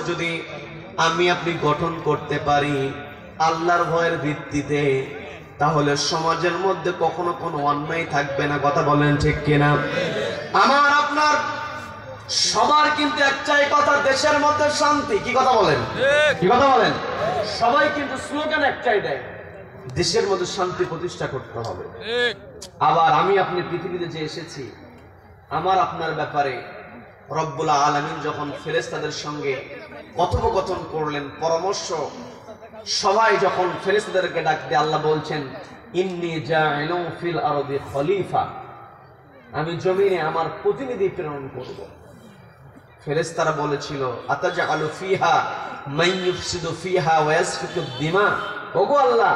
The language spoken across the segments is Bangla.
যদি আমি আপনি গঠন করতে পারি আল্লাহর ভয়ের ভিত্তিতে, তাহলে সমাজের মধ্যে কখনো কোনো অন্যায় থাকবে না। কথা বলেন ঠিক কিনা? আমার আপনার সবার কিন্তু একটাই কথা, দেশের মধ্যে শান্তি। কি কথা বলেন? কি কথা বলেন? সবাই কিন্তু স্লোগান একটাই দেয়, দেশের মধ্যে শান্তি প্রতিষ্ঠা করতে হবে। আবার আমি আপনি পৃথিবীতে যে এসেছি, আমার আপনার ব্যাপারে রব্বুল আলামিন যখন ফেরেশতাদের সঙ্গে কথোপকথন করলেন, পরামর্শ সবাই যখন ফেরেশতাদেরকে ডাক দিয়ে আল্লাহ বলছেন, ইন্নী জাইলুন ফিল আরদি খলিফা, আমি জমিনে আমার প্রতিনিধি প্রেরণ করব। ফেরেশতারা বলেছিল, আতাজআলু ফিহা মান ইউফসিদু ফিহা ওয়া ইয়াসফিকু দিমা, ওগো আল্লাহ,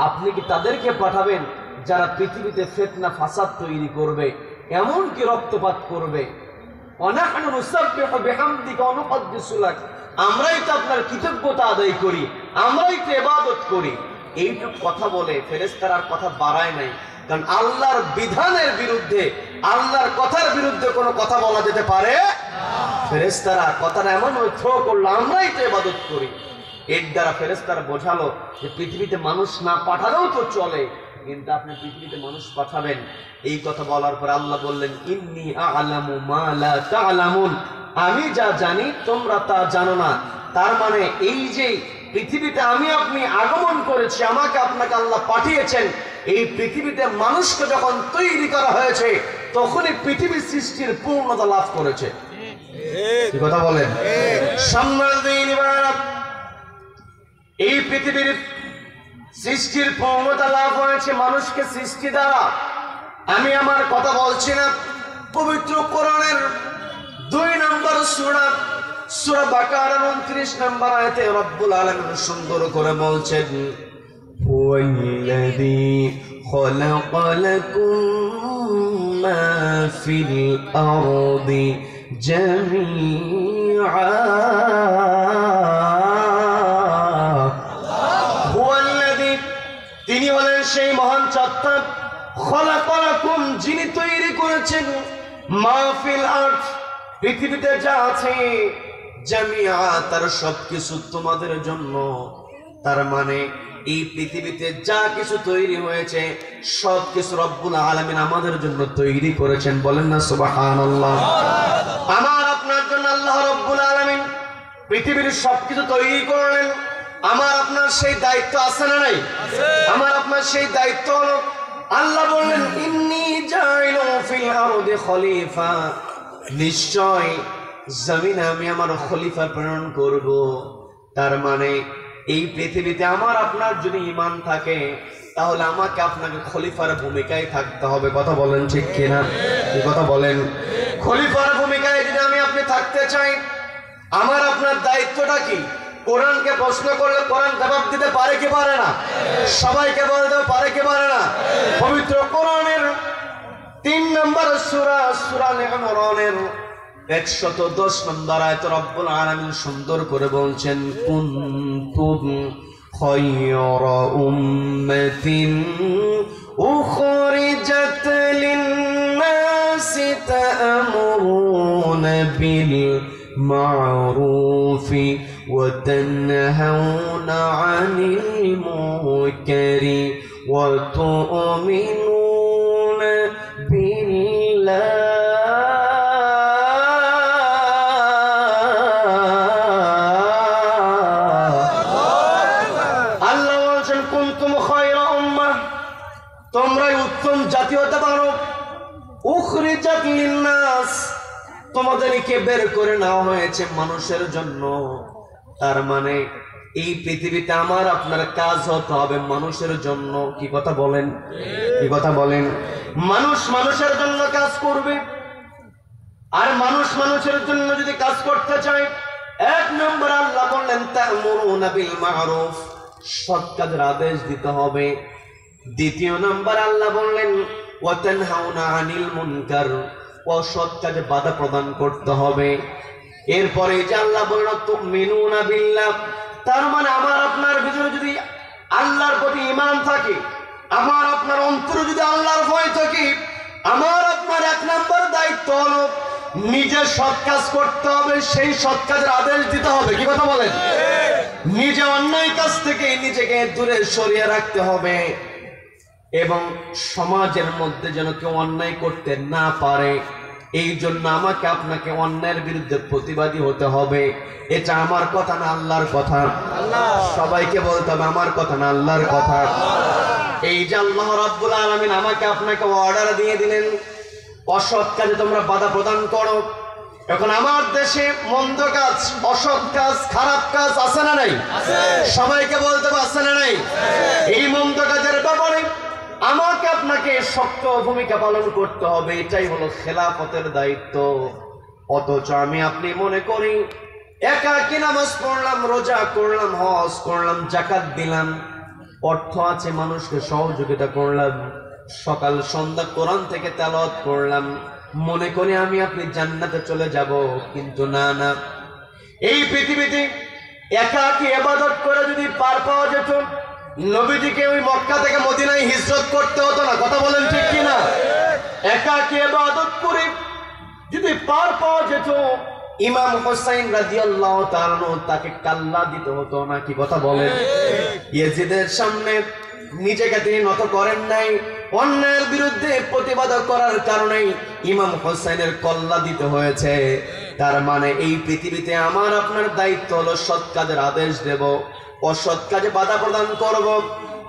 আপনি কি তাদেরকে পাঠাবেন যারা পৃথিবীতে ফিতনা ফাসাদ তৈরি করবে, এমন কি রক্তপাত করবে? ওয়ানাহনু নুসাব্বিহু বিহামদিকা ওয়া নুকদ্দিসু লাক, আমরাই তো আপনার কৃতজ্ঞতা আদায় করি, আমরাই তো ইবাদত করি। এইটুকু কথা বলে ফেরেশতারা কথা বাড়ায় নাই, কারণ আল্লাহর বিধানের বিরুদ্ধে, আল্লাহর কথার বিরুদ্ধে কোনো কথা বলা যেতে পারে না। ফেরেশতারা কথাটা এমন থ্রো করলো, আমরাই তো ইবাদত করি। এর দ্বারা ফেরেশতারা বোঝালো যে পৃথিবীতে মানুষ না পাঠালেও তো চলে, কিন্তু আপনি পৃথিবীতে মানুষ পাঠাবেন। এই কথা বলার পর আল্লাহ বললেন, ইন্নী আ'লামু মা লা তা'লামুন, আমি যা জানি তোমরা তা জানো না। তার মানে এই যে পৃথিবীতে আমি আপনি আগমন করেছি, আমাকে আপনাকে আল্লাহ পাঠিয়েছেন, এই পৃথিবীতে মানুষকে যখন তৈরি করা হয়েছে তখনই পৃথিবীর সৃষ্টির পূর্ণতা লাভ করেছে। কি কথা বলেন? এই পৃথিবীর সৃষ্টির পূর্ণতা লাভ হয়েছে মানুষকে সৃষ্টি দ্বারা। আমি আমার কথা বলছি না, পবিত্র কোরআনের 2 নম্বর সূরা, সূরা বাকারার 29 নম্বর আয়াতে রব্বুল আলামিন সুন্দর করে বলছেন, হুয়াল্লাযী খালাকা লাকুম মা ফিল আরদি জামিআ, হুয়াল্লাযী, তিনি হলেন সেই মহান সত্তা, খালাকা লাকুম, যিনি তৈরি করেছেন, মা ফিল আরদ, পৃথিবীতে যা আছে, জামিআ, তার সবকিছু তোমাদের জন্য। তার মানে এই পৃথিবীতে যা কিছু তৈরি হয়েছে সবকিছু রব্বুল আলামিন আমাদের জন্য তৈরি করেছেন। বলেন না সুবহানাল্লাহ? আমার আপনার জন্য আল্লাহ রব্বুল আলামিন পৃথিবীর সবকিছু তৈরি করলেন। আমার আপনার সেই দায়িত্ব আছে না নাই? আমার আপনার সেই দায়িত্ব হলো, আল্লাহ বললেন, ইন্নী জাইলুন ফিল আরদি খলিফা, নিশ্চয় জমিনে আমি আমার খলিফা প্রেরণ করব। তার মানে এই পৃথিবীতে আমার আপনার যদি ঈমান থাকে, তাহলে আমাকে আপনাকে খলিফার ভূমিকায় থাকতে হবে। কথা বলেন ঠিক কিনা? এই কথা বলেন। খলিফার ভূমিকায় যদি আমি আপনি থাকতে চাই, আমার আপনার দায়িত্বটা কি? কোরআনকে প্রশ্ন করলে কোরআন জবাব দিতে পারে কি পারে না? সবাইকে বলতে পারে কি পারে না? পবিত্র কোরআনের 3 নম্বর সূরা, সূরা ইমরানের 110 নম্বর আয়াতে রব্বুল আলামিন সুন্দর করে বলছেন, কুনতুম খায়রা উম্মাতিন উখরিজাত লিন-নাসি তা'মুরুনা বিল মা'রুফি ওয়া তানহাউনা 'আনিল মুনকারি ওয়া তু'মিনুনা বিল্লাহ। তোমরাই উত্তম জাতি হতে পারো, উখরিজাত লিন-নাস, তোমাদেরকে বের করে নেওয়া হয়েছে মানুষের জন্য। তার মানে এই পৃথিবীতে আমার আপনার কাজ হতে হবে মানুষের জন্য। কি কথা বলেন? কি কথা বলেন? মানুষ মানুষের জন্য কাজ করবে। আর মানুষ মানুষের জন্য যদি কাজ করতে চায়, 1 নম্বর আল্লাহ বললেন, তা'মুরুনা বিল মা'রুফ, সৎ কাজের আদেশ দিতে হবে। 2 নম্বর আল্লাহ বললেন, ওয়া তানহাউনা আনিল মুনকার, অসৎ কাজে বাধা প্রদান করতে হবে। এরপরে যে আল্লাহ বললেন, তুমিনুনা বিল্লাহ, তার মানে আমার আপনার ভিতরে যদি আল্লাহর প্রতি ঈমান থাকে, আমার আপনার অন্তরে যদি আল্লাহর ভয় থাকে, আমার আপনার 1 নম্বর দায়িত্ব হলো নিজে সৎ কাজ করতে হবে, সেই সৎ কাজের আদেশ দিতে হবে। কি নিজে অন্যায় কাজ থেকে নিজেকে দূরে সরিয়ে রাখতে হবে এবং সমাজের মধ্যে যেন কেউ অন্যায় করতে না পারে, এই জন্য আমাকে আপনাকে অন্যায়ের বিরুদ্ধে প্রতিবাদী হতে হবে। এটা আমার কথা না আল্লাহর কথা? সবাইকে বলতে হবে আমার কথা না আল্লাহর কথা। এই যে আল্লাহ রাব্বুল আলামিন আমাকে আপনাকে অর্ডার দিয়ে দিলেন, অসৎ কাজে তোমরা বাধা প্রদান করো। এখন আমার দেশে মন্দ কাজ, অসৎ কাজ, খারাপ কাজ আছে না নাই? সবাইকে বলতে হবে আছে না নাই? এই মন্দ কাজের ব্যাপারে আমাকে আপনাকে শক্ত ভূমিকা পালন করতে হবে, এটাই হলো খেলাফতের দায়িত্ব। অথচ আমি আপনি মনে করি একাকী নামাজ পড়লাম, রোজা করলাম, হজ করলাম, যাকাত দিলাম, অর্থ আছে মানুষকে সহযোগিতা করলাম, সকাল সন্ধ্যা কোরআন থেকে তেলাওয়াত করলাম, মনে করি আমি আপনি জান্নাতে চলে যাব। কিন্তু না না, এই পৃথিবীতে একাকী ইবাদত করে যদি পার পাওয়া যেত, নবীজিকে ওই মক্কা থেকে মদিনায় হিজরত করতে হতো না। কথা বলেন ঠিক কিনা? একাকী ইবাদত করে যদি পার পাওয়া যেত, ইমাম হোসেন রাদিয়াল্লাহু তাআলা তাকে কাল্লা দিতে হতো না। কি কথা বলেন? ইয়াজিদের সামনে নিজেকে তিনি নত করেন নাই, অন্যায়ের বিরুদ্ধে প্রতিবাদ করার কারণে ইমাম হোসেনের কল্লা দিতে হয়েছে। তার মানে এই পৃথিবীতে আমার আপনার দায়িত্ব হলো সৎ কাজের আদেশ দেব, অসৎ কাজে বাধা প্রদান করব।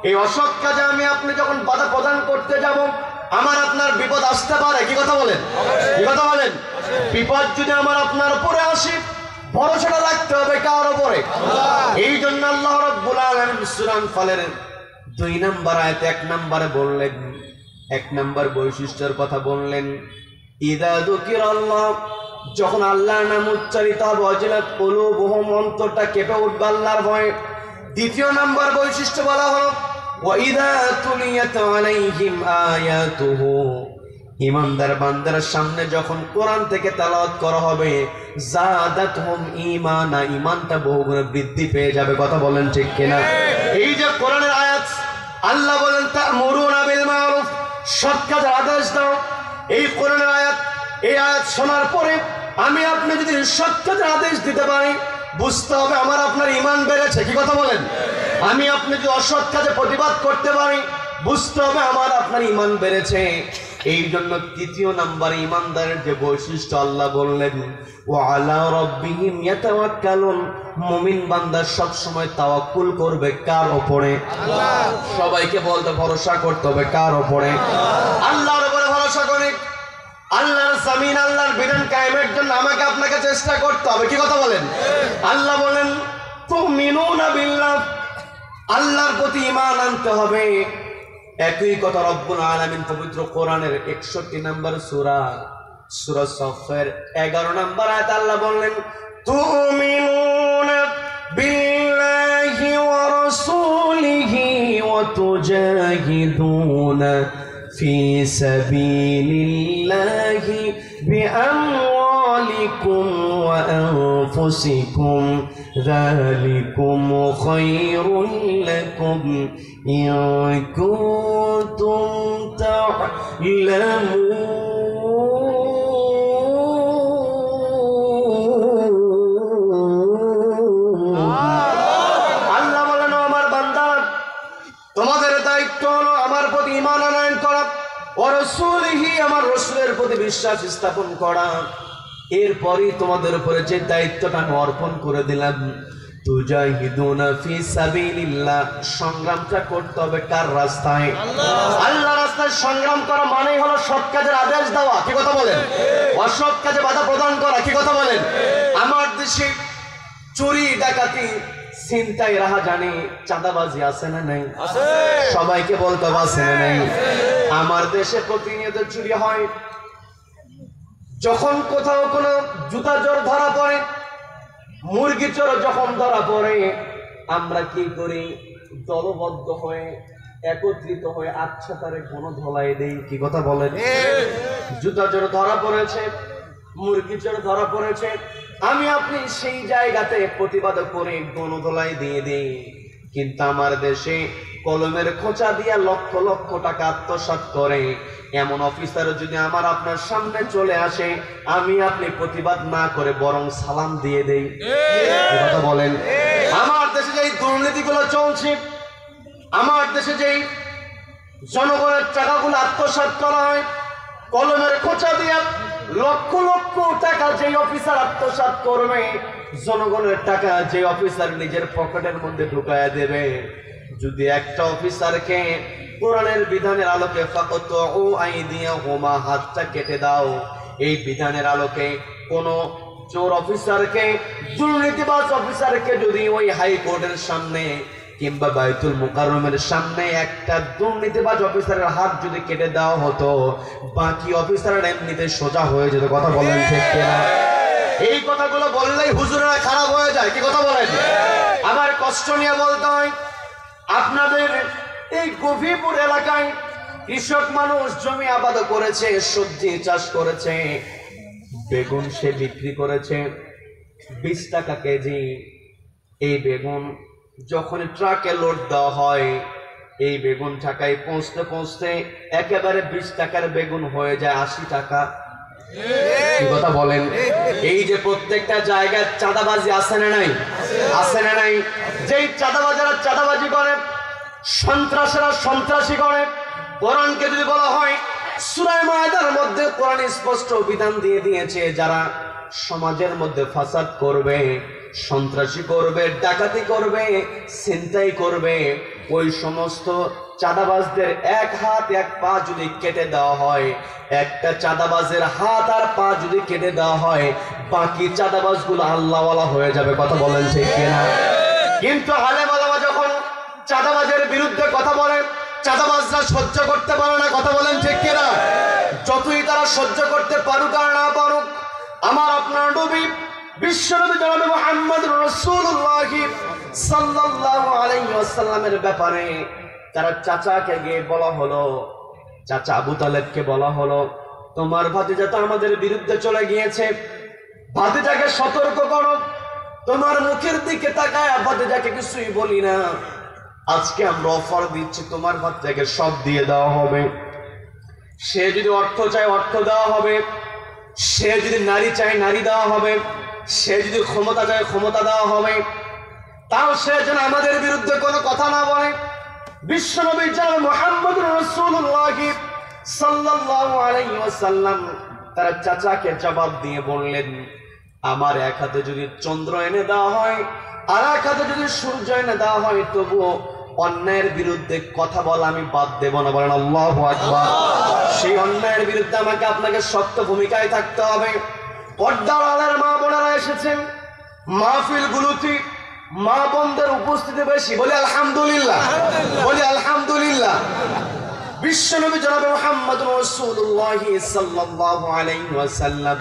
এই অসৎ কাজে আমি আপনি যখন বাধা প্রদান করতে যাব, আমার আপনার বিপদ আসতে পারে। কি কথা বলেন? কি কথা বলেন? বিপদ যদি আমার আপনার উপরে আসে, ভরসাটা রাখতে হবে কার উপরে? এই জন্য আল্লাহ রাব্বুল আলামিন সূরা আনফালের 2 নম্বর আয়াতে 1 নম্বরে বললেন, 1 নম্বর বৈশিষ্ট্যের কথা বললেন, ইযা যুকিরাল্লাহ, যখন আল্লাহর নাম উচ্চারিত হবে, ওয়াজিলাত কুলুবুহুম, অন্তরটা কেঁপে উঠবে আল্লাহর ভয়ে। 2 নম্বর বৈশিষ্ট্য বলা হলো ওয়াইদা তুলিয়াত আলাইহিম আয়াতুহু, ঈমানদার বান্দার সামনে যখন কোরআন থেকে তেলাওয়াত করা হবে, যাদাতহুম ঈমানা, ঈমানটা বহুগুণে বৃদ্ধি পেয়ে যাবে। কথা বলেন ঠিক কিনা? এই যে কোরআনের আয়াত, আল্লাহ বলেন তা'মুরুনা বিল মা'রুফ, সৎ কাজের আদেশ দাও। এই কোরআনের আয়াত, এই আয়াত শোনার পরে আমি আপনি যদি সৎ কাজের আদেশ দিতে পারি, বুঝতে হবে আমার আপনার ঈমান বেড়েছে। কি কথা বলেন? আমি আপনি যদি অসৎ কাজে প্রতিবাদ করতে পারি, বুঝতে হবে আমার আপনার ঈমান বেড়েছে। এই জন্য 3 নম্বরে ঈমানদারের যে বৈশিষ্ট্য আল্লাহ বললেন, ওয়া আলা রাব্বিহিম ইয়াতাওয়াক্কালুন, মুমিন বান্দা সব সময় তাওয়াক্কুল করবে কার উপরে? আল্লাহ। সবাইকে বলতে ভরসা করতে হবে কার উপরে? আল্লাহর উপরে ভরসা করে আল্লাহর জমিন, আল্লাহর বিধান কায়েমের জন্য আমাকে আপনাকে চেষ্টা করতে হবে। কি কথা বলেন? আল্লাহ বলেন তুমিনুনা বিল্লাহ, আল্লাহর প্রতি ঈমান আনতে হবে। একই কথা রব্বুল আলামিন পবিত্র কোরআনের 61 নম্বর সূরা সফের 11 নম্বর আয়াত আল্লাহ বললেন, তুমিনুনা বিল্লাহি ওয়া রাসূলিহি ওয়া তুজাহিদুনা ফি সাবিলিল্লাহি বিআমওয়ালিকুম ওয়া আনফুসিকুম, যালিকুম খায়রুল লাকুম ইন কুনতুম তা'লামুন। আল্লাহ বলেন, আমার বান্দা, তোমাদের দায়িত্ব হলো আমার প্রতি ঈমান আনয়ন করা, ওয়া রাসূলিহি, আমার রাসূলের প্রতি বিশ্বাস স্থাপন করা। এরপরই তোমাদের উপরে যে দায়িত্বটা আমি অর্পণ করে দিলাম, তুজাহিদুনা ফি সাবিলিল্লাহ, সংগ্রামটা করতে হবে কার রাস্তায়? আল্লাহর রাস্তায় সংগ্রাম করা মানেই হলো সৎ কাজের আদেশ দেওয়া। কি কথা বলেন? অসৎ কাজে বাধা প্রদান করা। কি কথা বলেন? আমার দেশে চুরি, ডাকাতি, ছিনতাই, রাহাজানি, চাঁদাবাজি আছে না নাই? সবাইকে বলতে হবে আছে না নাই? আমার দেশে প্রতিনিয়ত চুরি হয়। যখন কোথাও কোনো জুতা চোর ধরা পড়ে, মুরগি চোর যখন ধরা পড়ে, আমরা কি করি? দলবদ্ধ হয়ে একত্রিত হয়ে আচ্ছাতারে গণধলাই দেই। কি কথা বলেন? জুতা চোর ধরা পড়েছে, মুরগি চোর ধরা পড়েছে, আমি আপনি সেই জায়গাতে প্রতিবাদ করে গণধলাই দিয়ে দেই। কিন্তু আমার দেশে কলমের খোঁচা দিয়া লক্ষ লক্ষ টাকা আত্মসাৎ করে এমন অফিসার যদি আমার আপনার সামনে চলে আসে, আমি আপনি প্রতিবাদ না করে বরং সালাম দিয়ে দেই। কথা বলেন? আমার দেশে যেই দুর্নীতিগুলো চলছে, আমার দেশে যেই জনগণের টাকাগুলো আত্মসাৎ করা হয়, কলমের খোঁচা দিয়ে লক্ষ লক্ষ টাকা যেই অফিসার আত্মসাৎ করবে, জনগণের টাকা যে অফিসার নিজের পকেটের মধ্যে ঢুকায়া দেবে, যদি একটা অফিসারকে কোরআনের বিধানের আলোকে ফাকাতু আইদিয়াহুমা, হাতটা কেটে দাও, এই বিধানের আলোকে কোন চোর অফিসারকে, দুর্নীতিবাজ অফিসারকে যদি ওই হাইকোর্টের সামনে কিংবা বাইতুল মুকাররমের সামনে একটা দুর্নীতিবাজ অফিসারের হাত যদি কেটে দেওয়া হতো, বাকি অফিসাররা এমনিতে সোজা হয়ে যেত। কথা বলেন ঠিক কিনা? এই কথাগুলো বললেই হুজুরেরা খারাপ হয়ে যায়। কি কথা বলেন? আমার কষ্ট নিয়ে বলতে হয়, আপনাদের এই গভীরপুর এলাকায় কৃষক মানুষ জমি আবাদ করেছে, সবজি চাষ করেছে, বেগুন সে বিক্রি করেছে 20 টাকা কেজি। এই বেগুন যখন ট্রাকে লোড দেওয়া হয়, এই বেগুন ঢাকায় পৌঁছতে পৌঁছতে একেবারে 20 টাকার বেগুন হয়ে যায় 80 টাকা। কি কথা বলেন? এই যে প্রত্যেকটা জায়গায় চাঁদাবাজি আছে না নাই? আছে না নাই? যেই চাঁদাবাজারা চাঁদাবাজি করে, সন্ত্রাসীরা সন্ত্রাসী করে, কোরআনকে যদি বলা হয়, সূরা মায়েদার মধ্যে কোরআন স্পষ্ট বিধান দিয়ে দিয়েছে, যারা সমাজের মধ্যে ফাসাদ করবে, সন্ত্রাসী করবে, ডাকাতি করবে, ছিনতাই করবে, ওই সমস্ত চাঁদাবাজদের এক হাত এক পা যদি কেটে দেওয়া হয়, একটা চাঁদাবাজের হাত আর পা যদি কেটে দেওয়া হয়, বাকি চাঁদাবাজগুলো আল্লাহওয়ালা হয়ে যাবে। কথা বলেন ঠিক কিনা? কিন্তু আলেম ওলামা যখন চাঁদাবাজের বিরুদ্ধে কথা বলে, চাঁদাবাজরা সহ্য করতে পারে না। কথা বলেন ঠিক কিনা? যতই তারা সহ্য করতে পারুক আর না পারুক, আমার আপনার নবী বিশ্বনবী জনাবে মুহাম্মদুর রাসূলুল্লাহ সাল্লাল্লাহু আলাইহি ওয়াসাল্লামের ব্যাপারে তারা চাচাকে গিয়ে বলা হলো, চাচা আবু তালেবকে বলা হলো, তোমার ভাতিজা তো আমাদের বিরুদ্ধে চলে গিয়েছে, ভাতিজাকে সতর্ক করো। তোমার মুখের দিকে তাকায় ভাতিজাকে কিছুই বলি না, আজকে আমরা অফার দিচ্ছি, তোমার ভাতিজাকে সব দিয়ে দেওয়া হবে। সে যদি অর্থ চায় অর্থ দেওয়া হবে, সে যদি নারী চায় নারী দেওয়া হবে, সে যদি ক্ষমতা চায় ক্ষমতা দেওয়া হবে, তাও সে যেন আমাদের বিরুদ্ধে কোনো কথা না বলে। বিশ্বনবী জনাব মুহাম্মদুর রাসূলুল্লাহ সাল্লাল্লাহু আলাইহি ওয়াসাল্লাম তার চাচাকে জবাব দিয়ে বললেন, আমার এক হাতে যদি চন্দ্র এনে দেওয়া হয়, আর এক হাতে যদি সূর্য এনে দেওয়া হয়, তবুও অন্যায়ের বিরুদ্ধে কথা বলা আমি বাদ দেব না। বলেন আল্লাহু আকবার। সেই অন্যায়ের বিরুদ্ধে আমাকে আপনাকে শক্ত ভূমিকায় থাকতে হবে। পর্দার আড়ালের মা বোনেরা এসেছেন মাহফিলগুলোতে, মা বোনদের উপস্থিতি বেশি, বলি আলহামদুলিল্লাহ, বলি আলহামদুলিল্লাহ। বিশ্বনবী জনাবে মুহাম্মদুর রাসূলুল্লাহ সাল্লাল্লাহু আলাইহি ওয়াসাল্লাম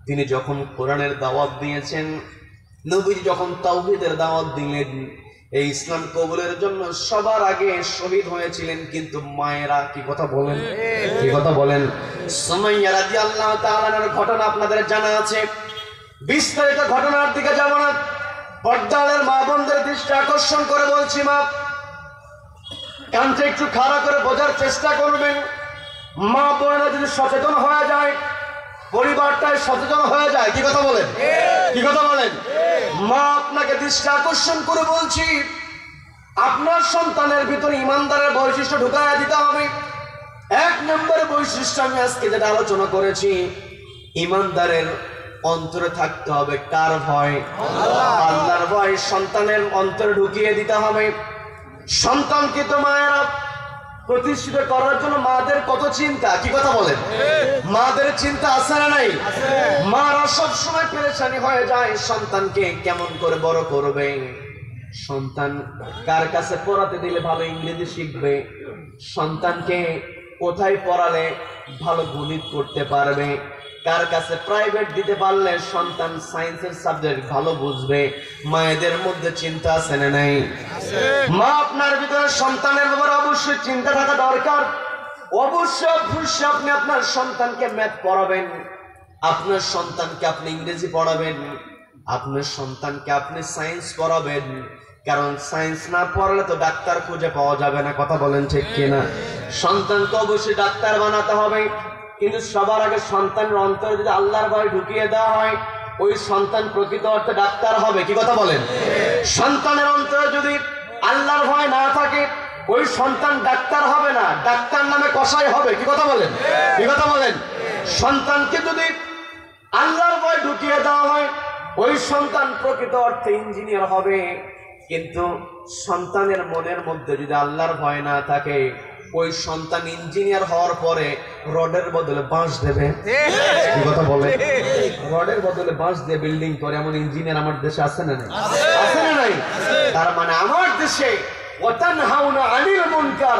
তিনি যখন কোরআনের দাওয়াত দিয়েছেন, নবীজি যখন তাওহীদের দাওয়াত দিলেন, এই ইসলাম কবুলের জন্য সবার আগে শহীদ হয়েছিলেন কিন্তু মায়েরা। কি কথা বলেন? কি কথা বলেন? সুমাইয়া রাদিয়াল্লাহু তাআলার ঘটনা আপনাদের জানা আছে, বিস্তারিত ঘটনার দিকে যাব না। পর্দালের মা বোনদের দৃষ্টি আকর্ষণ করে বলছি, মা কানটা একটু খাড়া করে বোঝার চেষ্টা করবেন। মা বোনেরা যদি সচেতন হয়ে যায়, পরিবারটাই সচেতন হয়ে যায়। কি কথা বলেন? কি কথা বলেন? মা আপনাকে দৃষ্টি আকর্ষণ করে বলছি, আপনার সন্তানের ভিতরে ইমানদারের বৈশিষ্ট্য ঢুকাইয়া দিতে হবে। 1 নম্বর বৈশিষ্ট্য আমি আজকে যেটা আলোচনা করেছি, ইমানদারের অন্তরে থাকতে হবে কার ভয়? আল্লাহর ভয় সন্তানের অন্তরে ঢুকিয়ে দিতে হবে। সন্তানকে তো মায়েরা প্রতিষ্ঠিত করার জন্য মাদের কত চিন্তা। কি কথা বলেন? মাদের চিন্তা আছে না নাই? মারা সবসময় পেরেশানি হয়ে যায় সন্তানকে কেমন করে বড় করবে, সন্তান কার কাছে পড়াতে দিলে ভালো ইংরেজি শিখবে, সন্তানকে কোথায় পড়ালে ভালো গণিত করতে পারবে, কার কাছে প্রাইভেট দিতে পারলে সন্তান সায়েন্সের সাবজেক্ট ভালো বুঝবে। মায়েদের মধ্যে চিন্তা আছে না নাই? মা আপনার ভিতরে সন্তানের ব্যাপারে অবশ্যই চিন্তা থাকা দরকার। অবশ্যই আপনি আপনার সন্তানকে ম্যাথ পড়াবেন, আপনার সন্তানকে আপনি ইংরেজি পড়াবেন, আপনার সন্তানকে আপনি সায়েন্স পড়াবেন, কারণ সায়েন্স না পড়ালে তো ডাক্তার খুঁজে পাওয়া যাবে না। কথা বলেন ঠিক কিনা? সন্তানকে অবশ্যই ডাক্তার বানাতে হবে, কিন্তু সবার আগে সন্তানের অন্তরে যদি আল্লাহর ভয় ঢুকিয়ে দেওয়া হয়, ওই সন্তান প্রকৃত অর্থে ডাক্তার হবে। কি কথা বলেন? সন্তানের অন্তরে যদি আল্লাহর ভয় না থাকে ওই সন্তান ডাক্তার হবে না, ডাক্তার নামে কসাই হবে। কি কথা বলেন? কি কথা বলেন? সন্তানকে যদি আল্লাহর ভয় ঢুকিয়ে দেওয়া হয় ওই সন্তান প্রকৃত অর্থে ইঞ্জিনিয়ার হবে। কিন্তু সন্তানের মনের মধ্যে যদি আল্লাহর ভয় না থাকে ওই সন্তান ইঞ্জিনিয়ার হওয়ার পরে রডের বদলে বাঁশ দেবে। কি কথা বলে? রডের বদলে বাঁশ দিয়ে বিল্ডিং করে এমন ইঞ্জিনিয়ার আমার দেশে আছে না? আছে না নাই? তার মানে আমার দেশে ওয়াতানহাউনা আনিল মুনকার,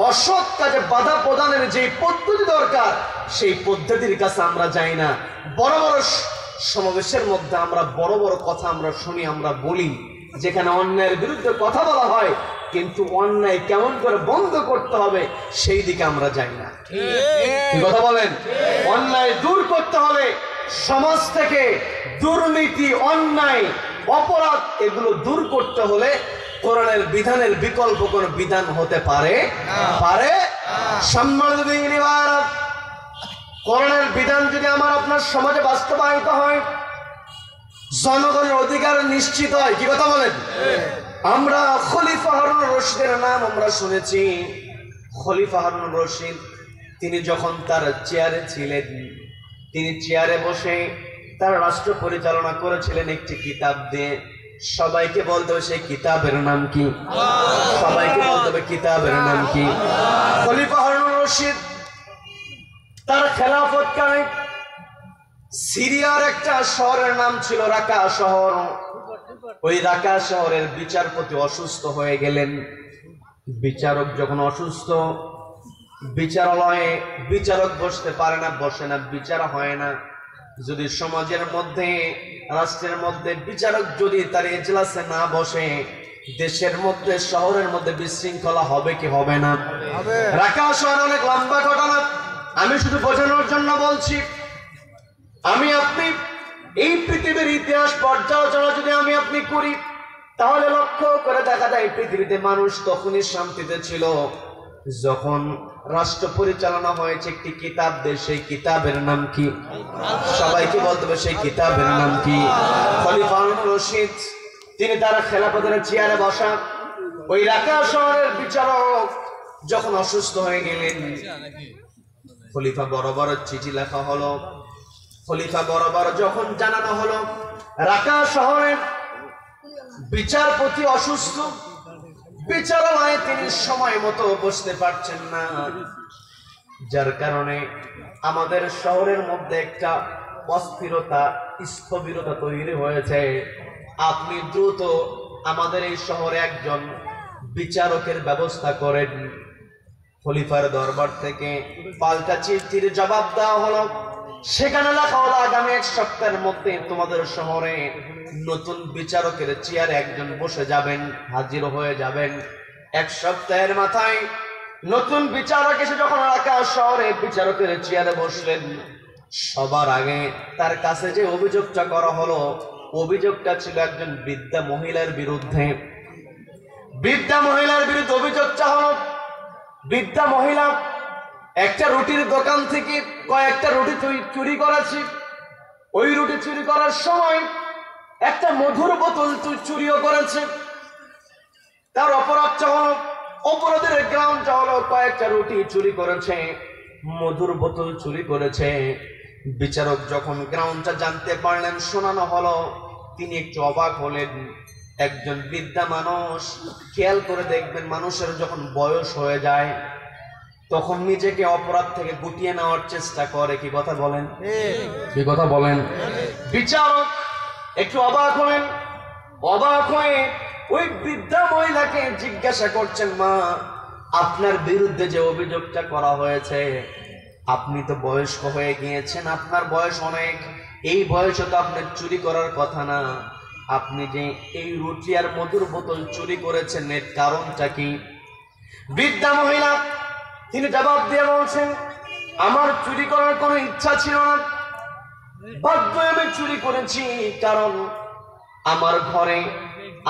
অসৎ কাজে বাধা প্রদানের যে পদ্ধতি দরকার সেই পদ্ধতির কাছে আমরা যাই না। বড় বড় সমাবেশের মধ্যে আমরা বড় বড় কথা আমরা শুনি, আমরা বলি, যেখানে অন্যায়ের বিরুদ্ধে কথা বলা হয় কিন্তু অন্যায় কেমন করে বন্ধ করতে হবে সেই দিকে আমরা যাই না। কি কথা বলেন? অন্যায় দূর করতে হলে সমাজ থেকে দুর্নীতি, অন্যায়, অপরাধ এগুলো দূর করতে হলে কোরআনের বিধানের বিকল্প কোন বিধান হতে পারে? সম্মানিত দিনী ভাইরা, কোরআনের বিধান যদি আমার আপনার সমাজে বাস্তবায়িত হয় জনগণের অধিকার নিশ্চিত হয়। কি কথা বলেন? আমরা খলিফা হারুন রশিদের নাম আমরা শুনেছি। খলিফা হারুন রশিদ তিনি যখন তার চেয়ারে ছিলেন, তিনি চেয়ারে বসে তার রাষ্ট্র পরিচালনা করেছিলেন একটি কিতাব দিয়ে। সবাইকে বলতে হবে সেই কিতাবের নাম কি? সবাইকে বলতে হবে কিতাবের নাম কি? খলিফা হারুন রশিদ তার খেলাফতকালে সিরিয়ার একটা শহরের নাম ছিল রাকা শহর। ওই রাকা শহরের বিচারপতি অসুস্থ হয়ে গেলেন। বিচারক যখন অসুস্থ, বিচারালয়ে বিচারক বসতে পারে না, বসে না, বিচার হয় না। যদি সমাজের মধ্যে, রাষ্ট্রের মধ্যে বিচারক যদি তার এজলাসে না বসে, দেশের মধ্যে, শহরের মধ্যে বিশৃঙ্খলা হবে কি হবে না? রাকা শহর অনেক লম্বা ঘটনা, আমি শুধু বোঝানোর জন্য বলছি। আমি আপনি এই পৃথিবীর ইতিহাস পর্যালোচনা যদি আমি আপনি করি তাহলে লক্ষ্য করে দেখা যায় পৃথিবীতে মানুষ তখনই শান্তিতে ছিল যখন রাষ্ট্র পরিচালনা হয়েছে একটি কিতাব দিয়ে। সেই কিতাবের নাম কি? সবাইকে বলতে হবে সেই কিতাবের নাম কি? খলিফা হারুন রশিদ তিনি তার খেলাফতের চেয়ারে বসা। ওই রাকা শহরের বিচারক যখন অসুস্থ হয়ে গেলেন, খলিফা বরাবর চিঠি লেখা হলো। খলিফা বরাবর যখন জানানো হলো রাকা শহরের বিচারপতি অসুস্থ, বিচারালয়ে তিনি সময় মতো বসতে পারছেন না, যার কারণে আমাদের শহরের মধ্যে একটা অস্থিরতা, স্থবিরতা তৈরি হয়েছে। আপনি দ্রুত আমাদের এই শহরে একজন বিচারকের ব্যবস্থা করেন। খলিফার দরবার থেকে পাল্টা চিঠির জবাব দেওয়া হলো। সেখানে লেখা হলো আগামী 1 সপ্তাহের মধ্যে তোমাদের শহরে নতুন বিচারকের চেয়ারে একজন বসে যাবেন, হাজির হয়ে যাবেন। 1 সপ্তাহের মাথায় নতুন বিচারক এসে যখন রাকা শহরে বিচারকের চেয়ারে বসলেন, সবার আগে তার কাছে যে অভিযোগটা করা হলো, অভিযোগটা ছিল একজন বৃদ্ধা মহিলার বিরুদ্ধে। বৃদ্ধা মহিলার বিরুদ্ধে অভিযোগটা হলো বৃদ্ধা মহিলা একটা রুটির দোকান থেকে কয়েকটা রুটি চুরি করেছি। ওই রুটি চুরি করার সময় একটা মধুর বোতল চুরিও করেছে। তার অপরাধটা হলো, অপরাধের গ্রাউন্ডটা হলো কয়েকটা রুটি চুরি করেছে, মধুর বোতল চুরি করেছে। বিচারক যখন গ্রাউন্ডটা জানতে পারলেন, শোনানো হলো, তিনি একটু অবাক হলেন। একজন বৃদ্ধা মানুষ, খেয়াল করে দেখবেন মানুষের যখন বয়স হয়ে যায় তখন নিজেকে অপরাধ থেকে গুটিয়ে নেওয়ার চেষ্টা করে। কি কথা বলেন? কি কথা বলেন? বিচারক একটু অবাক হলেন। অবাক হয়ে ওই বৃদ্ধা মহিলাকে জিজ্ঞাসা করছেন, মা, আপনার বিরুদ্ধে যে অভিযোগটা করা হয়েছে, আপনি তো বয়স্ক হয়ে গিয়েছেন, আপনার বয়স অনেক, এই বয়সে তো আপনার চুরি করার কথা না। আপনি যে এই রুটি আর মধুর বোতল চুরি করেছেন এর কারণটা কি? বৃদ্ধা মহিলা তিনি জবাব দিয়ে বলছেন, আমার চুরি করার কোনো ইচ্ছা ছিল না, বাধ্য আমি চুরি করেছি, কারণ আমার ঘরে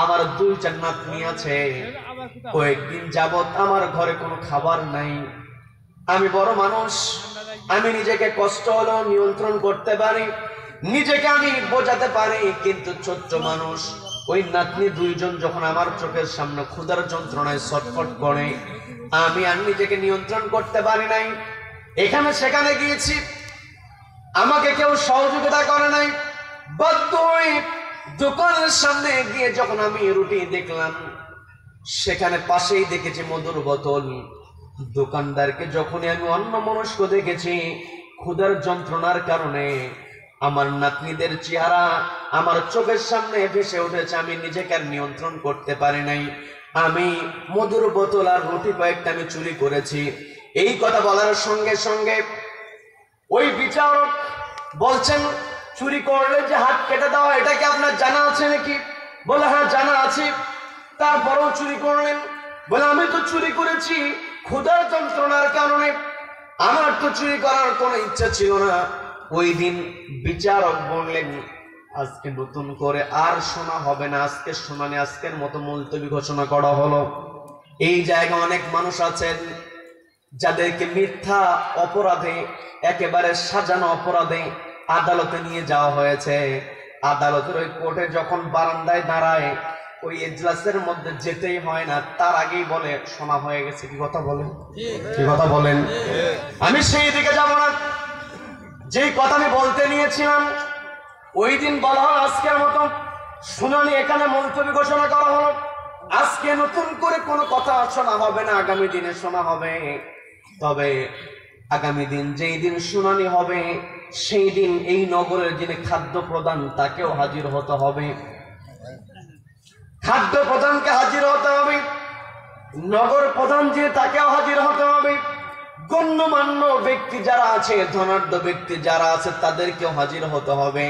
আমার 2টা নাতনি আছে, কয়েকদিন যাবত আমার ঘরে কোনো খাবার নাই। আমি বড় মানুষ, আমি নিজেকে কষ্ট হলেও নিয়ন্ত্রণ করতে পারি, নিজেকে আমি বোঝাতে পারি, কিন্তু ছোট্ট মানুষ ওই নাতনি দুইজন যখন আমার চোখের সামনে ক্ষুধার যন্ত্রণায় ছটফট করে, আমি আর নিজেকে নিয়ন্ত্রণ করতে পারি নাই। এখানে সেখানে গিয়েছি, আমাকে কেউ সহযোগিতা করে নাই। বাধ্য হয়ে দোকানের সামনে গিয়ে যখন আমি রুটি দেখলাম, সেখানে পাশেই দেখেছি মধুর বোতল। দোকানদারকে যখনই আমি অন্যমনস্ক দেখেছি, ক্ষুধার যন্ত্রণার কারণে আমার নাতনিদের চেহারা আমার চোখের সামনে ভেসে উঠেছে, আমি নিজেকে আর নিয়ন্ত্রণ করতে পারি নাই। আমি মধুর বোতল আর রুটি কয়েকটা আমি চুরি করেছি। এই কথা বলার সঙ্গে সঙ্গে ওই বিচারক বলছেন, চুরি করলে যে হাত কেটে দেওয়া, এটা কি আপনার জানা আছে নাকি? বলে হ্যাঁ জানা আছে। তারপরেও চুরি করলেন? বলে আমি তো চুরি করেছি ক্ষুধার যন্ত্রণার কারণে, আমার তো চুরি করার কোনো ইচ্ছা ছিল না। ওই দিন বিচারক বললেন, আজকে নতুন করে আর শোনা হবে না, আজকে শুনানি আজকের মতো মুলতবি ঘোষণা করা হলো। এই জায়গায় অনেক মানুষ আছেন যাদেরকে মিথ্যা অপরাধে, একেবারে সাজানো অপরাধে আদালতে নিয়ে যাওয়া হয়েছে। আদালতের ওই কোর্টে যখন বারান্দায় দাঁড়ায়, ওই এজলাসের মধ্যে যেতেই হয় না, তার আগেই বলে শোনা হয়ে গেছে। কি কথা বলেন? কি কথা বলেন? আমি সেই দিকে যাব না। যেই কথা আমি বলতে নিয়েছিলাম, ওই দিন বলা হলো আজকের মতো শুনানি এখানে মুলতবি ঘোষণা করা হলো। আজকে নতুন করে কোনো কথা শোনা হবে না, আগামী দিনে শোনা হবে। তবে আগামী দিন যেই দিন শুনানি হবে, সেই দিন এই নগরের যিনি খাদ্য প্রধান, তাকেও হাজির হতে হবে। খাদ্য প্রধানকে হাজির হতে হবে, নগর প্রধান যে তাকেও হাজির হতে হবে, গণ্যমান্য ব্যক্তি যারা আছে, ধনাঢ্য ব্যক্তি যারা আছে, তাদেরকেও হাজির হতে হবে।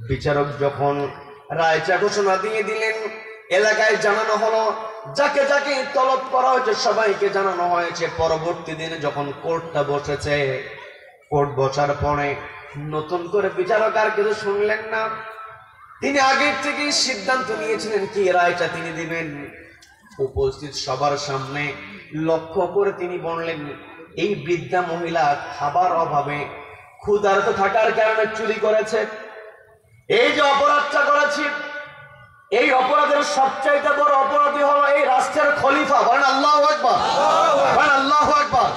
বিচারক যখন রায়টা ঘোষণা দিয়ে দিলেন, এলাকায় জানানো হলো, যাকে যাকে তলব করা হয়েছে সবাইকে জানানো হয়েছে। পরবর্তী দিনে যখন কোর্টটা বসেছে, কোর্ট বসার পরে নতুন করে বিচারক আর কিছু শুনলেন না। তিনি আগের থেকেই সিদ্ধান্ত নিয়েছিলেন কি রায়টা তিনি দিবেন। উপস্থিত সবার সামনে লক্ষ্য করে তিনি বললেন, এই বৃদ্ধা মহিলা খাবার অভাবে ক্ষুধার্ত থাকার কারণে চুরি করেছে। এই যে অপরাধটা করেছি, এই অপরাধের সবচাইতে বড় অপরাধী হলো এই রাষ্ট্রের খলিফা। বলেন আল্লাহু আকবার, বলেন আল্লাহু আকবার।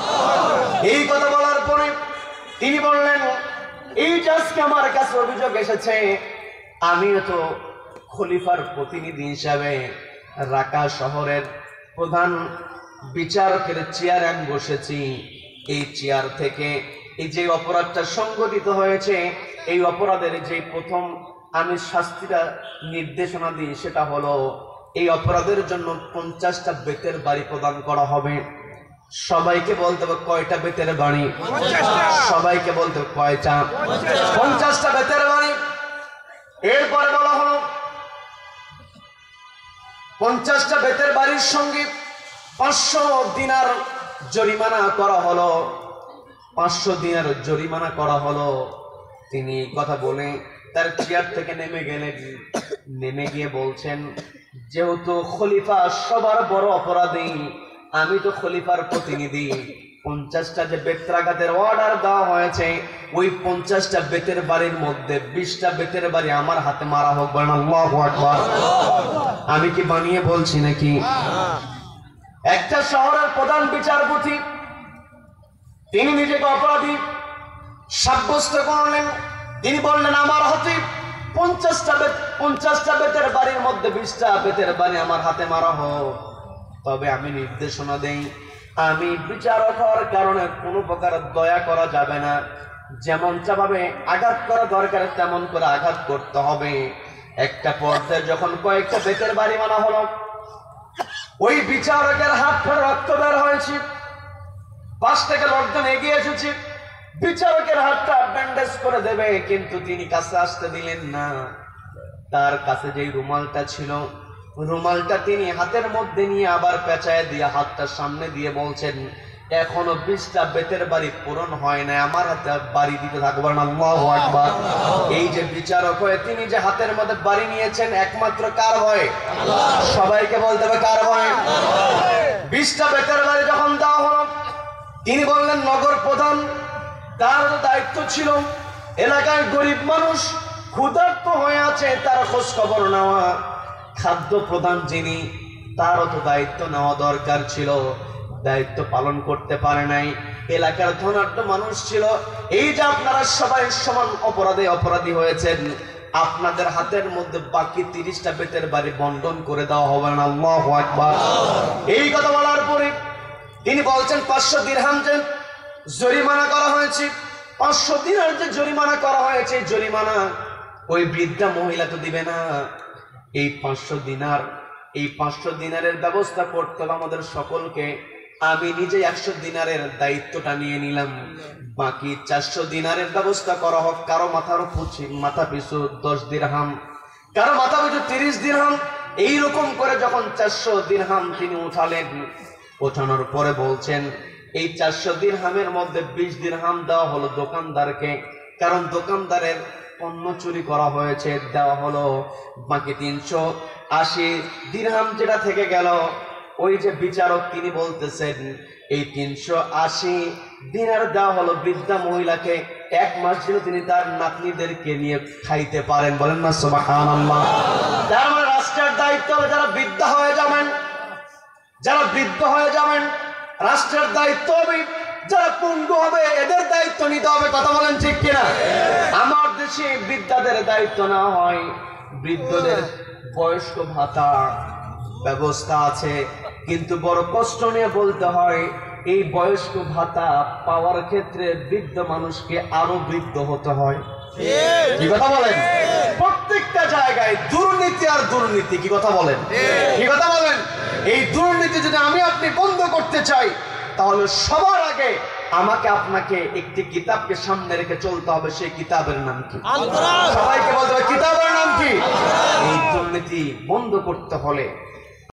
এই কথা বলার পরে তিনি বললেন, এই যে আজকে আমার কাছে অভিযোগ এসেছে, আমিও তো খলিফার প্রতিনিধি হিসাবে রাকা শহরের প্রধান বিচারকের চেয়ারে আমি বসেছি। এই চেয়ার থেকে এই যে অপরাধটা সংঘটিত হয়েছে, এই অপরাধের যে প্রথম আমি শাস্তিটা নির্দেশনা দিই, সেটা হলো এই অপরাধের জন্য 50টা বেতের বাড়ি প্রদান করা হবে। সবাইকে বলতে হবে কয়টা বেতের বাড়ি? সবাইকে বলতে হবে কয়টা? 50টা বেতের বাড়ি। এরপরে বলা হলো 50টা বেতের বাড়ির সঙ্গে 500 দিনার জরিমানা করা হলো। 500 দিনার জরিমানা করা হলো। তিনি কথা বলে তার চেয়ার থেকে নেমে গেলেন। নেমে গিয়ে বলছেন, যেহেতু খলিফা সবার বড় অপরাধী, আমি তো খলিফার প্রতিনিধি, 50টা যে বেত্রাঘাতের অর্ডার দেওয়া হয়েছে, ওই 50টা বেতের বাড়ির মধ্যে 20টা বেতের বাড়ি আমার হাতে মারা হোক। বলেন আল্লাহু আকবার। আমি কি বানিয়ে বলছি নাকি? একটা শহরের প্রধান বিচারপতি তিনি নিজেকে অপরাধী সাব্যস্ত করলেন। তিনি বললেন, আমার হাতে 50টা বেতের বাড়ির মধ্যে 20টা বেতের বাড়ি আমার হাতে মারা হোক। তবে আমি নির্দেশনা দেই, আমি বিচারক হওয়ার কারণে কোনো প্রকার দয়া করা যাবে না। যেমনটা ভাবে আঘাত করা দরকার তেমন করে আঘাত করতে হবে। একটা পর্যায়ে যখন কয়েকটা বেতের বাড়ি মারা হলো, ওই বিচারকের হাত ধরে রক্ত বের হয়েছে। পাশ থেকে লোকজন এগিয়ে এসেছে, বিচারকের হাতটা ব্যান্ডেজ করে দেবে, কিন্তু তিনি কাছে আসতে দিলেন না। তার কাছে যেই রুমালটা ছিল, রুমালটা তিনি হাতের মধ্যে নিয়ে আবার পেঁচায় দিয়ে হাতটা সামনে দিয়ে বলছেন, এখনো 20টা বেতের বাড়ি পূরণ হয় না, আমার হাতে বাড়ি দিতে থাকবেন। আল্লাহু আকবার। এই যে বিচারক হয়ে তিনি যে হাতের মধ্যে বাড়ি নিয়েছেন, একমাত্র কার ভয়ে? সবাইকে বলতে হবে কার ভয়ে? 20টা বেতের বাড়ি যখন দেওয়া হলো, তিনি বললেন, নগর প্রধান তার দায়িত্ব ছিল এলাকার গরিব মানুষ ক্ষুধার্ত হয়ে আছে, তার খোঁজ খবর নেওয়া, খাদ্য প্রদান যিনি, তারও তো দায়িত্ব নেওয়া দরকার ছিল, দায়িত্ব পালন করতে পারে নাই। এলাকার ধনাঢ্য মানুষ ছিল। এই যে আপনারা সবাই সমান অপরাধী হয়েছেন, আপনাদের হাতের মধ্যে বাকি 30টা বেতের বাড়ি বন্টন করে দেওয়া হবে না। আল্লাহু আকবার। এই কথা বলার পরে তিনি বলছেন 500 দিরহাম যে জরিমানা করা হয়েছে, 500 দিনার যে জরিমানা করা হয়েছে, জরিমানা ওই বৃদ্ধা মহিলা তো দিবে না। এই 500 দিনারের ব্যবস্থা করতে হবে আমাদের সকলকে। আমি নিজে 100 দিনারের দায়িত্বটা নিয়ে নিলাম। বাকি 400 দিনারের ব্যবস্থা করা হোক। কারো মাথা পিছু 10 দিরহাম, কারো মাথা পিছু 30 দিরহাম। এইরকম করে যখন 400 দিরহাম তিনি উঠালেন, ওঠানোর পরে বলছেন এই 400 দিরহামের মধ্যে 20 দিরহাম দেওয়া হলো দোকানদারকে, কারণ দোকানদারের পণ্য চুরি করা হয়েছে, দেওয়া হলো। বাকি 380 দিরহাম যেটা থেকে গেল, ওই যে বিচারক তিনি বলতেছেন এই 380 দিনার দেওয়া হলো বৃদ্ধা মহিলাকে, 1 মাস যেন তিনি তার নাতনিদেরকে নিয়ে খাইতে পারেন। বলেন না সুবহানাল্লাহ। তার মানে রাষ্ট্রের দায়িত্ব হলো যারা বৃদ্ধ হয়ে যাবেন, রাষ্ট্রের দায়িত্ব হবে যারা পঙ্গু হবে, এদের দায়িত্ব নিতে হবে। কথা বলেন ঠিক কিনা? আমার দেশে বৃদ্ধদের দায়িত্ব না হয়, বৃদ্ধদের বয়স্ক ভাতা ব্যবস্থা আছে, কিন্তু বড় কষ্ট নিয়ে বলতে হয় এই বয়স্ক ভাতা পাওয়ার ক্ষেত্রে বৃদ্ধ মানুষকে আরো বৃদ্ধ হতে হয়। কি কথা বলেন? প্রত্যেকটা জায়গায় দুর্নীতি আর দুর্নীতি। কি কথা বলেন? এই দুর্নীতি যদি আমি আপনি বন্ধ করতে চাই, তাহলে সবার আগে আমাকে আপনাকে একটি কিতাবকে সামনে রেখে চলতে হবে। সেই কিতাবের নাম কি? সবাইকে বলতে হবে কিতাবের নাম কি? এই দুর্নীতি বন্ধ করতে হলে